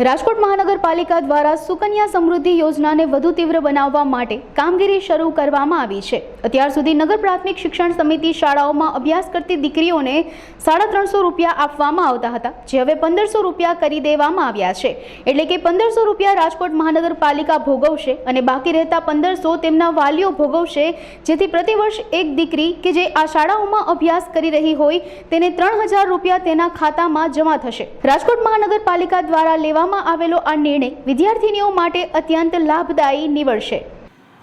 રાજકોટ મહાનગરપાલિકા દ્વારા સુકન્યા સમૃદ્ધિ યોજનાને વધુ તીવ્ર બનાવવા માટે કામગીરી શરૂ કરવામાં આવી છે। અત્યાર સુધી નગર પ્રાથમિક શિક્ષણ સમિતિ શાળાઓમાં અભ્યાસ કરતી દીકરીઓને 350 રૂપિયા આપવામાં આવતા હતા, જે હવે 1500 રૂપિયા કરી દેવામાં આવ્યા છે। એટલે કે 1500 રૂપિયા રાજકોટ મહાનગરપાલિકા ભોગવશે અને બાકી રહેતા 1500 તેમના વાલીઓ ભોગવશે, જેથી પ્રતિવર્ષ એક દીકરી કે જે આ શાળાઓમાં અભ્યાસ કરી રહી હોય તેને 3000 રૂપિયા તેના ખાતામાં જમા થશે। રાજકોટ મહાનગરપાલિકા દ્વારા આવેલો આ નિર્ણય વિદ્યાર્થીનીઓ માટે અત્યંત લાભદાયી નીવડશે।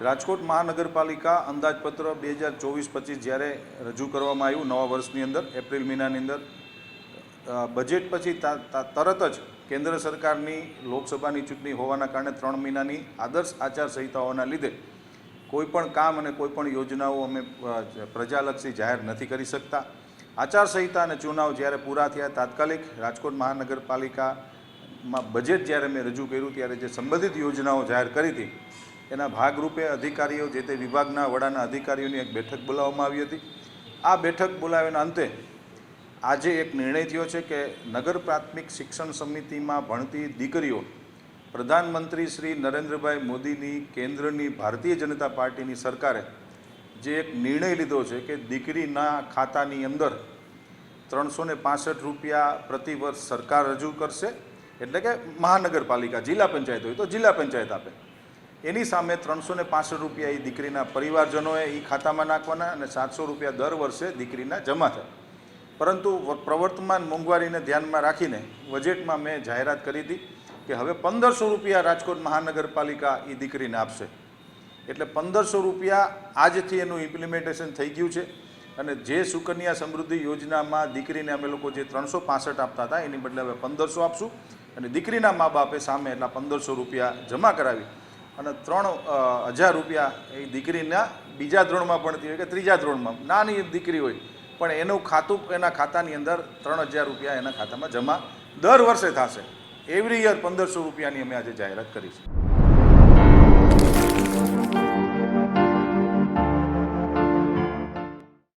રાજકોટ મહાનગરપાલિકા અંદાજપત્ર 2024-25 જ્યારે રજૂ કરવામાં આવ્યું નવા વર્ષની અંદર એપ્રિલ મહિનાની અંદર બજેટ પછી તરત જ કેન્દ્ર સરકારની લોકસભાની ચૂંટણી હોવાના કારણે 3 મહિનાની આદર્શ આચારસંહિતાઓના લીધે કોઈપણ કામ અને કોઈપણ યોજનાઓ અમે પ્રજાલક્ષી જાહેર નથી કરી શકતા। આચારસંહિતા અને ચુનાવ જ્યારે પૂરા થયા તાત્કાલિક રાજકોટ મહાનગરપાલિકા બજેટ જ્યારે મેં રજૂ કર્યું ત્યારે જે સંબંધિત યોજનાઓ જાહેર કરી હતી એના ભાગરૂપે અધિકારીઓ જે તે વિભાગના વડાના અધિકારીઓની એક બેઠક બોલાવવામાં આવી હતી। આ બેઠક બોલાવ્યાના અંતે આજે એક નિર્ણય થયો છે કે નગર પ્રાથમિક શિક્ષણ સમિતિમાં ભણતી દીકરીઓ પ્રધાનમંત્રી શ્રી નરેન્દ્રભાઈ મોદીની કેન્દ્રની ભારતીય જનતા પાર્ટીની સરકારે જે એક નિર્ણય લીધો છે કે દીકરીના ખાતાની અંદર 365 રૂપિયા પ્રતિ વર્ષ સરકાર રજૂ કરશે, એટલે કે મહાનગરપાલિકા જિલ્લા પંચાયત હોય તો જિલ્લા પંચાયત આપે, એની સામે 365 રૂપિયા એ દીકરીના પરિવારજનોએ એ ખાતામાં નાખવાના અને 700 રૂપિયા દર વર્ષે દીકરીના જમા થાય। પરંતુ પ્રવર્તમાન મોંઘવારીને ધ્યાનમાં રાખીને બજેટમાં મેં જાહેરાત કરી હતી કે હવે 1500 રૂપિયા રાજકોટ મહાનગરપાલિકા એ દીકરીને આપશે। એટલે 1500 રૂપિયા આજથી એનું ઇમ્પ્લિમેન્ટેશન થઈ ગયું છે અને જે સુકન્યા સમૃદ્ધિ યોજનામાં દીકરીને અમે લોકો જે 365 આપતા હતા એની બદલે હવે 1500 આપશું અને દીકરીના મા બાપે સામે એટલા 1500 રૂપિયા જમા કરાવી અને 3000 રૂપિયા એ દીકરીના બીજા ધોરણમાં ભણતી હોય કે ત્રીજા ધોરણમાં નાની દીકરી હોય પણ એનું ખાતું એના ખાતાની અંદર 3000 રૂપિયા એના ખાતામાં જમા દર વર્ષે થશે। એવરી યર 1500 રૂપિયાની અમે આજે જાહેરાત કરી છે।